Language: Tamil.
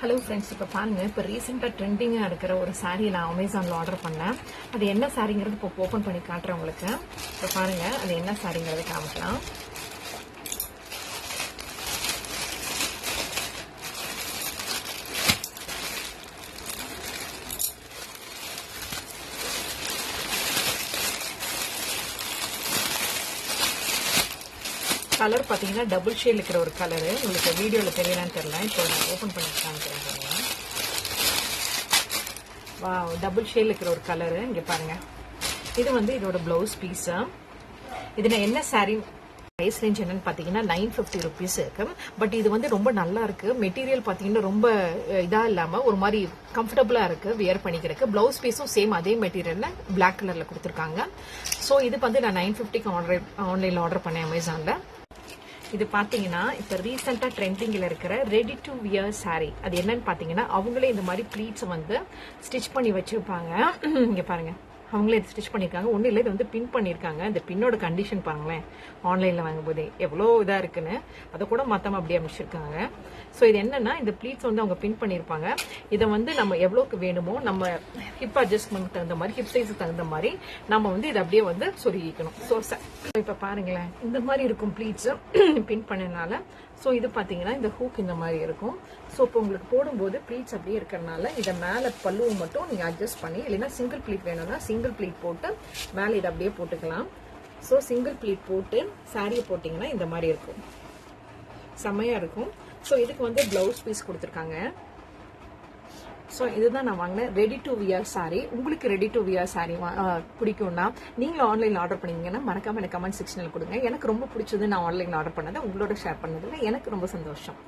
ஹலோ ஃப்ரெண்ட்ஸ், இப்போ பாருங்கள், இப்போ ரீசெண்டாக ட்ரெண்டிங்காக இருக்கிற ஒரு சாரீ நான் அமேசானில் ஆர்டர் பண்ணேன். அது என்ன சாரீங்கிறது இப்போ ஓப்பன் பண்ணி காட்டுறேன் உங்களுக்கு. இப்போ பாருங்கள், அது என்ன சாரீங்கிறது காமிக்கலாம். கலர் பார்த்தீங்கன்னா டபுள் ஷேட் இருக்கிற ஒரு கலரு. உங்களுக்கு வீடியோவில் தெரியலான்னு தெரியல. இப்போ நான் ஓப்பன் பண்ணி காமிக்கிறேன் பாருங்க. வா, டபுள் ஷேட் இருக்கிற ஒரு கலரு. இங்கே பாருங்க, இது வந்து இதோட பிளவுஸ் பீஸு. இதில் என்ன சாரீ ப்ரைஸ் ரேஞ்ச் என்னன்னு பார்த்தீங்கன்னா 950 ருபீஸ் இருக்கு. பட் இது வந்து ரொம்ப நல்லா இருக்கு. மெட்டீரியல் பார்த்தீங்கன்னா ரொம்ப இதாக இல்லாமல் ஒரு மாதிரி கம்ஃபர்டபுளாக இருக்கு வியர் பண்ணிக்கிறதுக்கு. பிளவுஸ் பீஸும் சேம் அதே மெட்டீரியல்ல பிளாக் கலர்ல கொடுத்துருக்காங்க. ஸோ இது வந்து நான் 950க்கு ஆன்லைனில் ஆர்டர் பண்ணேன் அமேசானில். இது பார்த்தீங்கன்னா இப்போ ரீசெண்டாக ட்ரெண்டிங்கில் இருக்கிற ரெடி டு வியர் சாரீ. அது என்னன்னு பார்த்தீங்கன்னா அவங்களே இந்த மாதிரி ப்ளீட்ஸ் வந்து ஸ்டிச் பண்ணி வச்சுருப்பாங்க. இங்கே பாருங்கள், அவங்களே ஸ்டிச் பண்ணியிருக்காங்க. ஒன்றும் இல்லை, இது வந்து பின் பண்ணியிருக்காங்க. இந்த பின்னோட கண்டிஷன் பாருங்களேன், ஆன்லைனில் வாங்கும்போதே எவ்வளோ இதாக இருக்குன்னு. அதை கூட மொத்தமாக அப்படியே அமைச்சிருக்காங்க. ஸோ இது என்னன்னா, இந்த ப்ளீட்ஸ் வந்து அவங்க பின் பண்ணியிருப்பாங்க. இதை வந்து நம்ம எவ்வளோக்கு வேணுமோ நம்ம ஹிப் அட்ஜஸ்ட்மெண்ட் தகுந்த மாதிரி, ஹிப் சைஸுக்கு தகுந்த மாதிரி நம்ம வந்து இதை அப்படியே வந்து சொருகிக்கணும். ஸோ இப்போ பாருங்களேன், இந்த மாதிரி இருக்கும் ப்ளீட்ஸ் பின் பண்ணனால. ஸோ இது பார்த்தீங்கன்னா இந்த ஹூக் இந்த மாதிரி இருக்கும். ஸோ இப்போ உங்களுக்கு போடும்போது ப்ளீட்ஸ் அப்படியே இருக்கிறனால இதை மேலே பல்லுவை மட்டும் நீங்கள் அட்ஜஸ்ட் பண்ணி, இல்லைன்னா சிங்கிள் ப்ளீட் வேணும்னா சிங்கிள் ப்ளீட் போட்டு மேலே இதை அப்படியே போட்டுக்கலாம். ஸோ சிங்கிள் ப்ளீட் போட்டு சாரியை போட்டிங்கன்னா இந்த மாதிரி இருக்கும், செம்மையாக இருக்கும். ஸோ இதுக்கு வந்து பிளவுஸ் பீஸ் கொடுத்துருக்காங்க. ஸோ இதுதான் நான் வாங்கினேன் ரெடி டு வியர் சாரீ. உங்களுக்கு ரெடி டு வியர் சாரீ பிடிக்கும்னா நீங்களும் ஆன்லைனில் ஆர்டர் பண்ணீங்கன்னா மறக்காம எனக்கு கமெண்ட் செக்ஷனில் கொடுங்க. எனக்கு ரொம்ப பிடிச்சது நான் ஆன்லைனில் ஆர்டர் பண்ணதை உங்களோட ஷேர் பண்ணதில் எனக்கு ரொம்ப சந்தோஷம்.